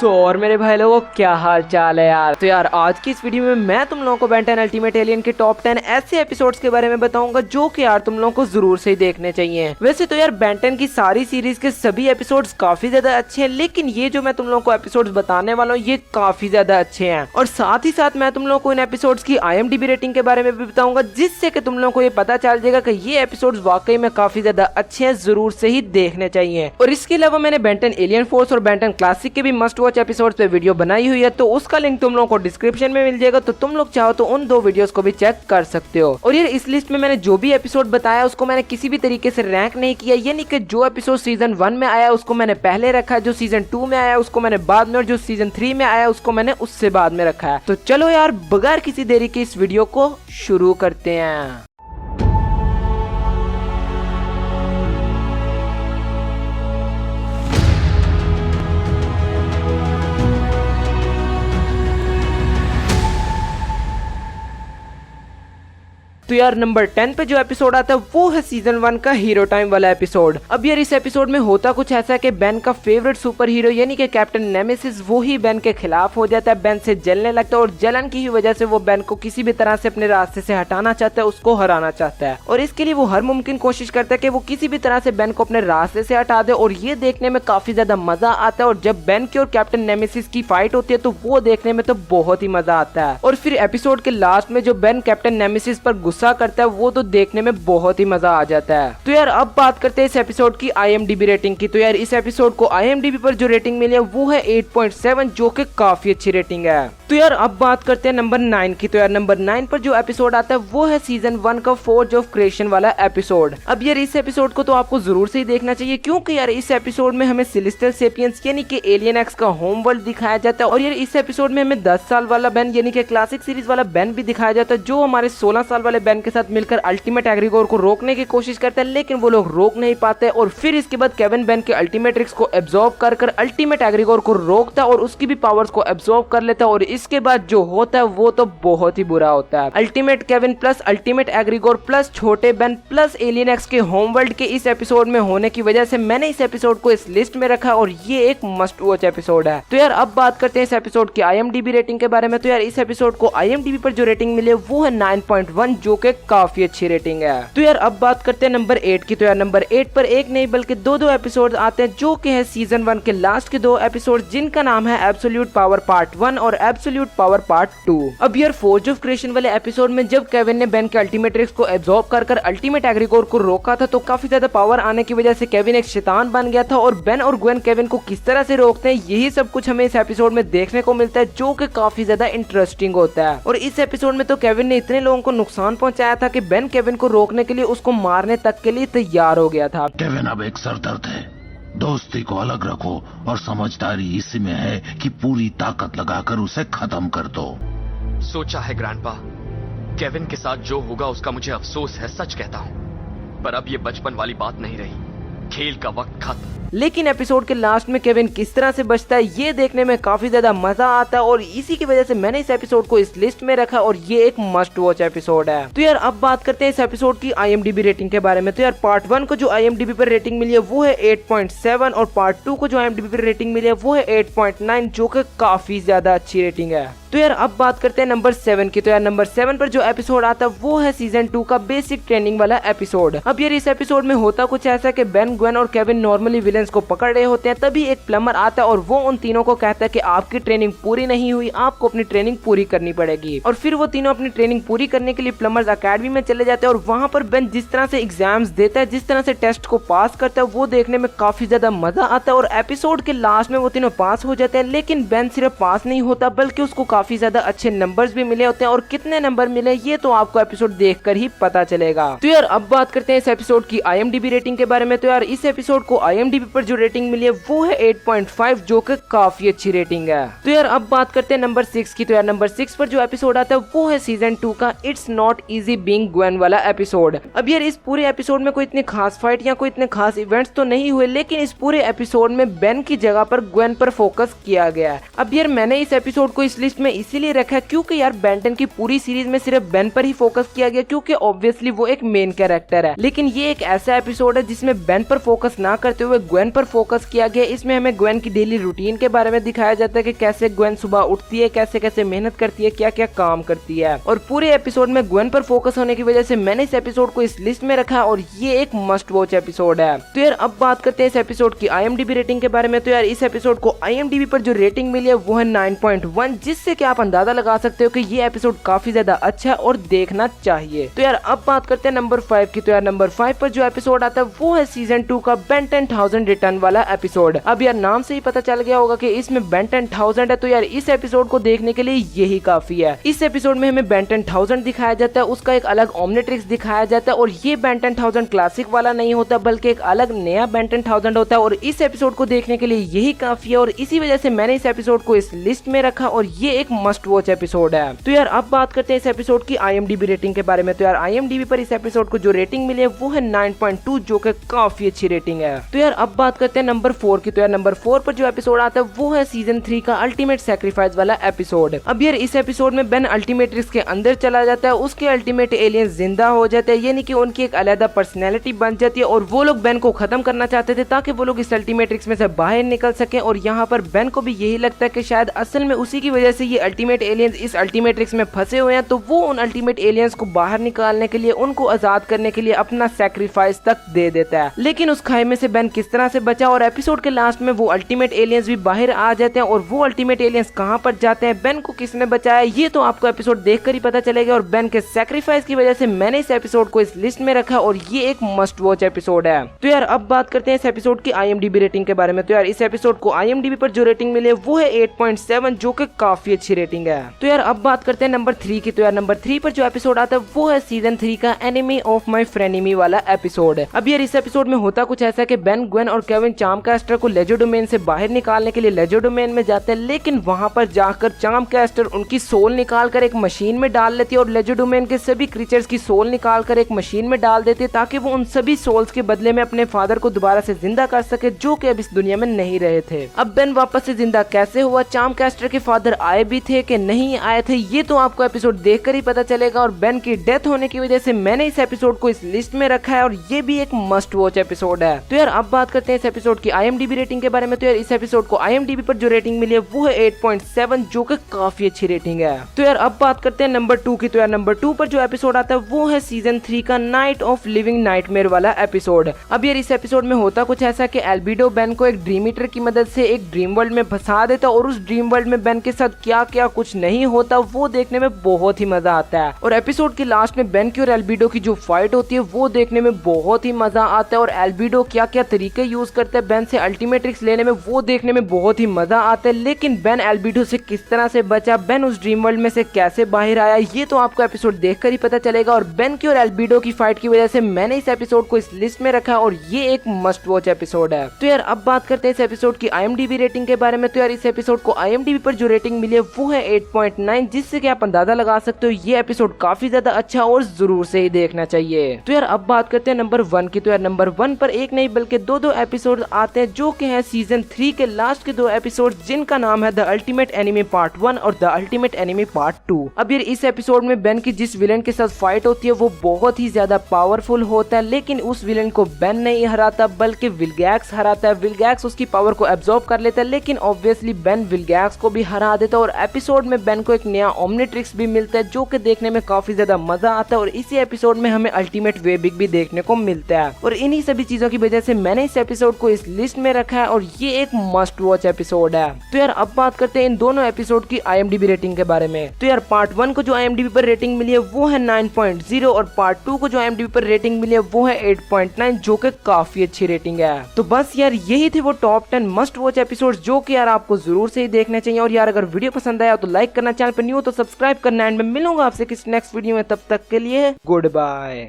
और मेरे भाई लोगों क्या हाल चाल है यार। तो यार आज की इस वीडियो में मैं तुम लोगों को बेन 10 अल्टीमेट एलियन के टॉप 10 ऐसे एपिसोड्स के बारे में बताऊंगा जो कि यार तुम लोगों को जरूर से ही देखने चाहिए। वैसे तो यार बेन 10 की सारी सीरीज के सभी एपिसोड्स काफी ज्यादा अच्छे हैं, लेकिन ये जो मैं तुम लोगों को एपिसोड्स बताने वाला हूँ ये काफी ज्यादा अच्छे हैं। और साथ ही साथ मैं तुम लोगों को इन एपिसोड्स की IMDb रेटिंग के बारे में भी बताऊंगा, जिससे कि तुम लोगों को ये पता चल जाएगा कि ये एपिसोड्स वाकई में काफी ज्यादा अच्छे हैं, जरूर से ही देखने चाहिए। और इसके अलावा मैंने बेन 10 एलियन फोर्स और बेन 10 क्लासिक के भी मस्ट वॉच एपिसोड पे वीडियो बनाई हुई है, तो उसका लिंक तुम लोगों को डिस्क्रिप्शन में मिल जाएगा, तो तुम लोग चाहो तो उन दो वीडियोस को भी चेक कर सकते हो। और यार इस लिस्ट में मैंने जो भी एपिसोड बताया उसको मैंने किसी भी तरीके से रैंक नहीं किया, यानी कि जो एपिसोड सीजन 1 में आया उसको मैंने पहले रखा, जो सीजन 2 में आया उसको मैंने बाद में, और जो सीजन 3 में आया उसको मैंने उससे बाद में रखा है। तो चलो यार बगैर किसी देरी के इस वीडियो को शुरू करते हैं। तो यार नंबर 10 पे जो एपिसोड आता है वो है सीजन 1 का हीरो टाइम वाला एपिसोड। अब यार इस एपिसोड में होता कुछ ऐसा है कि बेन का फेवरेट सुपर हीरो यानी कि कैप्टन नेमेसिस वो ही बेन के खिलाफ हो जाता है, बेन से जलने लगता है, और जलन की ही वजह से वो बेन को किसी भी तरह से अपने रास्ते से हटाना चाहता है, उसको हराना चाहता है। और इसके लिए वो हर मुमकिन कोशिश करता है कि वो किसी भी तरह से बेन को अपने रास्ते से हटा दे। और ये देखने में काफी ज्यादा मजा आता है, और जब बेन की और कैप्टन नेमेसिस की फाइट होती है तो वो देखने में तो बहुत ही मजा आता है। और फिर एपिसोड के लास्ट में जो बेन कैप्टन नेमेसिस पर गुस्सा करता है वो तो देखने में बहुत ही मजा आ जाता है। तो यार अब बात करते हैं इस एपिसोड की IMDb रेटिंग की। तो यार इस एपिसोड को IMDb पर जो रेटिंग मिली है वो है 8.7, जो कि काफी अच्छी रेटिंग है। तो यार अब बात करते हैं नंबर 9 की। तो यार नंबर 9 पर जो एपिसोड आता है वो है सीजन 1 का फोर्ज ऑफ क्रिएशन वाला एपिसोड। अब यार इस एपिसोड को तो आपको जरूर से ही देखना चाहिए, क्योंकि यार इस एपिसोड में हमें सेलेस्टियल सेपियंस यानी कि एलियन एक्स का होम वर्ल्ड दिखाया जाता है। और यार इस एपिसोड में हमें 10 साल वाला बेन यानी कि क्लासिक सीरीज वाला बेन भी दिखाया जाता है, जो हमारे 16 साल वाले बेन के साथ मिलकर अल्टीमेट एग्रीगोर को रोकने की कोशिश करते हैं, लेकिन वो लोग रोक नहीं पाते। और फिर इसके बाद केविन बेन के अल्टीमेट रिक्स को एब्जॉर्ब कर अल्टीमेट एग्रीगोर को रोकता है और उसकी भी पावर्स को एब्जॉर्ब कर लेता है। और इसके बाद जो होता है वो तो बहुत ही बुरा होता है। Ultimate Kevin plus ultimate Aggregor plus छोटे बेन प्लस एलियन एक्स के होम वर्ल्ड के इस एपिसोड में होने की वजह से मैंने इस एपिसोड को इस लिस्ट में रखा, और ये एक मस्ट वॉच एपिसोड है। तो यार अब बात करते हैं इस एपिसोड की IMDb रेटिंग के बारे में। तो यार इस एपिसोड को IMDb पर जो रेटिंग मिली है वो है 9.1, जो कि काफी अच्छी रेटिंग है। तो यार अब बात करते हैं नंबर 8 की। तो यार नंबर 8 पर एक नहीं बल्कि दो एपिसोड आते हैं, जो कि है सीजन 1 के लास्ट के 2 एपिसोड, जिनका नाम है एब्सोल्यूट पावर पार्ट 1 और एब्सोल्यूट पावर पार्ट 2। अब यार फोर्ज ऑफ क्रिएशन वाले एपिसोड में जब केविन ने बेन के अल्टीमेट रिक्स को एब्जॉर्ब कर अल्टीमेट एग्रीगोर को रोका था, तो काफी ज्यादा पावर आने की वजह से केविन एक शैतान बन गया था। और बेन और ग्वेन केविन को किस तरह से रोकते हैं यही सब कुछ हमें इस एपिसोड में देखने को मिलता है, जो कि काफी ज्यादा इंटरेस्टिंग होता है। और इस एपिसोड में तो केविन ने इतने लोगों को नुकसान पहुंचाया था कि बेन केविन को रोकने के लिए उसको मारने तक के लिए तैयार हो गया था। केविन अब एक सरदर्द है, दोस्ती को अलग रखो और समझदारी इसी में है कि पूरी ताकत लगाकर उसे खत्म कर दो। सोचा है ग्रैंडपा, केविन के साथ जो होगा उसका मुझे अफसोस है, सच कहता हूँ, पर अब ये बचपन वाली बात नहीं रही, खेल का वक्त खत्म। लेकिन एपिसोड के लास्ट में केविन किस तरह से बचता है ये देखने में काफी ज्यादा मजा आता है, और इसी की वजह से मैंने इस एपिसोड को इस लिस्ट में रखा, और ये एक मस्ट वॉच एपिसोड है। तो यार अब बात करते हैं इस एपिसोड की IMDb रेटिंग के बारे में। तो यार पार्ट 1 को जो IMDb पर रेटिंग मिली है वो है 8.7, और पार्ट 2 को जो IMDb पर रेटिंग मिली है वो है 8.9, जो कि काफी ज्यादा अच्छी रेटिंग है। तो यार अब बात करते हैं नंबर 7 की। तो यार नंबर 7 पर जो एपिसोड आता है वो है सीजन 2 का बेसिक ट्रेनिंग वाला एपिसोड। अब यार इस एपिसोड में होता कुछ ऐसा कि बेन, ग्वेन और केविन नॉर्मली विलेंस को पकड़ रहे होते हैं, तभी एक प्लम्बर आता है और वो उन तीनों को कहता है कि आपकी ट्रेनिंग पूरी नहीं हुई, आपको अपनी ट्रेनिंग पूरी करनी पड़ेगी। और फिर वो तीनों अपनी ट्रेनिंग पूरी करने के लिए प्लम्बर्स अकेडमी में चले जाते हैं, और वहाँ पर बेन जिस तरह से एग्जाम्स देता है, जिस तरह से टेस्ट को पास करता है, वो देखने में काफी ज्यादा मजा आता है। और एपिसोड के लास्ट में वो तीनों पास हो जाते हैं, लेकिन बेन सिर्फ पास नहीं होता बल्कि उसको काफी ज्यादा अच्छे नंबर्स भी मिले होते हैं, और कितने नंबर मिले ये तो आपको एपिसोड देखकर ही पता चलेगा। तो यार अब बात करते हैं इस एपिसोड की IMDb रेटिंग के बारे में। तो यार इस एपिसोड को IMDb पर जो रेटिंग मिली है वो है 8.5, जो कि काफी अच्छी रेटिंग है। तो यार अब बात करते हैं नंबर 6 की। तो यार नंबर 6 पर जो एपिसोड आता है वो है सीजन 2 का it's not easy being Gwen वाला एपिसोड। अब यार इस पूरे एपिसोड में कोई इतनी खास फाइट या कोई इतने खास इवेंट्स तो नहीं हुए, लेकिन इस पूरे एपिसोड में बेन की जगह पर ग्वेन पर फोकस किया गया है। अब यार मैंने इस एपिसोड को इस लिस्ट में इसीलिए रखा है क्योंकि यार बेन 10 की पूरी सीरीज में सिर्फ बेन पर ही फोकस किया गया, क्योंकि ऑब्वियसली वो एक मेन कैरेक्टर है। लेकिन ये एक ऐसा एपिसोड है जिसमें बेन पर पर फोकस ना करते हुए ग्वेन पर फोकस किया गया। इसमें हमें ग्वेन की डेली रूटीन के बारे में दिखाया जाता है कि कैसे ग्वेन सुबह उठती है, कैसे कैसे मेहनत करती है, क्या क्या काम करती है। और पूरे एपिसोड में ग्वेन पर फोकस होने की वजह से मैंने इस एपिसोड को इस लिस्ट में रखा और ये एक मस्ट वॉच एपिसोड है। तो यार अब बात करते हैं इस एपिसोड की IMDb रेटिंग के बारे में। तो यार इस एपिसोड को IMDb पर जो रेटिंग मिली है वो है 9.1, जिससे कि आप अंदाजा लगा सकते हो कि ये एपिसोड काफी ज्यादा अच्छा है और देखना चाहिए। तो यार अब बात करते हैं नंबर 5 की। तो यार नंबर 5 पर जो एपिसोड आता है वो है सीजन 2 का Ben 10,000 रिटर्न वाला एपिसोड। अब यार नाम से ही पता चल गया होगा कि इसमें Ben 10,000 है, तो यार इस एपिसोड को देखने के लिए यही काफी है। इस एपिसोड में हमें Ben 10,000 दिखाया जाता है, उसका एक अलग ओमनिट्रिक्स दिखाया जाता है और ये Ben 10,000 क्लासिक वाला नहीं होता बल्कि एक अलग नया Ben 10,000 होता है और इस एपिसोड को देखने के लिए यही काफी है और इसी वजह से मैंने इस एपिसोड को इस लिस्ट में रखा और ये एक मस्ट वॉच एपिसोड है। तो यार अब बात करते हैं इस एपिसोड की IMDb रेटिंग के बारे में। तो यार IMDb पर इस एपिसोड को जो रेटिंग मिली है वो है 9.2, जो कि काफी अच्छी रेटिंग है। तो यार अब बात करते हैं नंबर 4 की। तो यार नंबर 4 पर जो एपिसोड आता है वो है सीजन 3 का अल्टीमेट सैक्रिफाइस वाला एपिसोड। अब यार इस एपिसोड में बेन अल्टीमेट्रिक्स के अंदर चला जाता है, उसके अल्टीमेट एलियंस जिंदा हो जाते हैं, यानी कि उनकी एक अलग पर्सनैलिटी बन जाती है और वो लोग बेन को खत्म करना चाहते थे ताकि वो लोग इस अल्टीमेट्रिक्स में से बाहर निकल सके। और यहाँ पर बेन को भी यही लगता है कि शायद असल में उसी की वजह से ये अल्टीमेट एलियंस इस अल्टीमेट्रिक्स में फंसे हुए हैं, तो वो उन अल्टीमेट एलियंस को बाहर निकालने के लिए, उनको आजाद करने के लिए अपना सैक्रिफाइस तक दे देता है। लेकिन उस खाई में से बेन किस तरह से बचा और एपिसोड के लास्ट में वो अल्टीमेट एलियंस भी बाहर आ जाते हैं और वो अल्टीमेट एलियंस कहां पर जाते हैं, बेन को किसने बचाया, ये तो आपको एपिसोड देखकर ही पता चलेगा। और बेन के सैक्रिफाइस की वजह से मैंने इस एपिसोड को इस लिस्ट में रखा और ये एक मस्ट वॉच एपिसोड है। तो यार अब बात करते हैं इस एपिसोड की IMDb रेटिंग के बारे में। तो यार इस एपिसोड को IMDb पर जो रेटिंग मिली है वो है 8.7, जो कि काफी अच्छी रेटिंग है। तो यार अब बात करते हैं नंबर 3 की। तो यार नंबर 3 पर जो एपिसोड आता है वो है सीजन 3 का एनिमी ऑफ माय फ्रेनेमी वाला एपिसोड। अब यार इस एपिसोड में होता कुछ ऐसा कि बेन, ग्वेन और केविन चार्मकास्टर को लेजर डोमेन से बाहर निकालने के लिए लेजर डोमेन में जाते हैं, लेकिन वहां पर जाकर चार्मकास्टर उनकी सोल निकाल कर एक मशीन में डाल लेती है और लेजर डोमेन के सभी क्रीचर्स की सोल निकाल कर एक मशीन में डाल देती है ताकि वो उन सभी सोल्स के बदले में अपने फादर को दोबारा से जिंदा कर सके, जो कि अब इस दुनिया में नहीं रहे थे। अब बेन वापस से जिंदा कैसे हुआ, चार्मकास्टर के फादर आए भी थे कि नहीं आए थे, ये तो आपको एपिसोड देखकर ही पता चलेगा। और बेन की डेथ होने की वजह से मैंने इस एपिसोड को इस लिस्ट में रखा है और ये भी एक मस्ट वॉच एपिसोड है। तो यार अब बात करते हैं इस एपिसोड की IMDb रेटिंग के बारे में। तो यार इस एपिसोड को IMDb पर जो रेटिंग मिली है वो है 8.7, जो कि काफी अच्छी रेटिंग है। तो यार अब बात करते हैं नंबर 2 की। तो यार नंबर 2 पर जो एपिसोड आता है वो है सीजन 3 का नाइट ऑफ लिविंग नाइटमेयर वाला एपिसोड। अब यार इस एपिसोड में होता कुछ ऐसा कि एल्बिडो बेन को एक ड्रीम ईटर की मदद से एक ड्रीम वर्ल्ड में फंसा देता और उस ड्रीम वर्ल्ड में बेन के साथ क्या क्या कुछ नहीं होता वो देखने में बहुत ही मजा आता है। और एपिसोड के लास्ट में बेन की और एल्बिडो की जो फाइट होती है वो देखने में बहुत ही मजा आता है और एल्बिडो क्या क्या तरीके यूज करता है बेन से अल्टीमेट्रिक्स लेने में वो देखने में बहुत ही मजा आता है। लेकिन बेन एल्बिडो से किस तरह से बचा, बेन उस ड्रीम वर्ल्ड में से कैसे बाहर आया, ये तो आपको एपिसोड देखकर ही पता चलेगा। और बेन की और एल्बिडो की फाइट की वजह से मैंने इस एपिसोड को इस लिस्ट में रखा और ये एक मस्ट वॉच एपिसोड है। तो यार अब बात करते हैं इस एपिसोड की IMDb रेटिंग के बारे में। तो यार इस एपिसोड को IMDb पर जो रेटिंग मिली है वो है 8.9, जिससे कि आप अंदाजा लगा सकते हो ये एपिसोड काफी ज्यादा अच्छा और जरूर से ही देखना चाहिए। तो यार अब बात करते हैं नंबर 1 की। तो यार नंबर 1 पर एक नहीं बल्कि दो एपिसोड आते हैं, जो कि है सीजन 3 के लास्ट के 2 एपिसोड, जिनका नाम है द अल्टीमेट एनिमी पार्ट 1 और द अल्टीमेट एनिमी पार्ट 2। अब यार इस एपिसोड में बेन की जिस विलेन के साथ फाइट होती है वो बहुत ही ज्यादा पावरफुल होता है, लेकिन उस विलेन को बेन नहीं हराता बल्कि विलगैक्स हराता है। विलगैक्स उसकी पावर को एब्जॉर्ब कर लेता है, लेकिन ऑब्वियसली बेन विलगैक्स को भी हरा देता है और एपिसोड में बेन को एक नया ओमनिट्रिक्स भी मिलता है, जो कि देखने में काफी ज्यादा मजा आता है। और इसी एपिसोड में हमें अल्टीमेट वेबिग भी देखने को मिलता है और इन्हीं सभी चीजों की वजह से मैंने इस एपिसोड को इस लिस्ट में रखा है और ये एक मस्ट वॉच एपिसोड है। तो यार अब बात करते हैं इन दोनों एपिसोड की IMDb रेटिंग के बारे में। तो यार पार्ट 1 को जो IMDb पर रेटिंग मिली है वो है 9.0 और पार्ट 2 को जो IMDb पर रेटिंग मिली है वो है 8.9, जो कि काफी अच्छी रेटिंग है। तो बस यार यही थे वो टॉप 10 मस्ट वॉच एपिसोड जो कि यार आपको जरूर से ही देखने चाहिए। और यार अगर वीडियो पसंद आया तो लाइक करना, चैनल पर न्यू तो सब्सक्राइब करना एंड मैं मिलूंगा आपसे किसी नेक्स्ट वीडियो में, तब तक के लिए गुड बाय।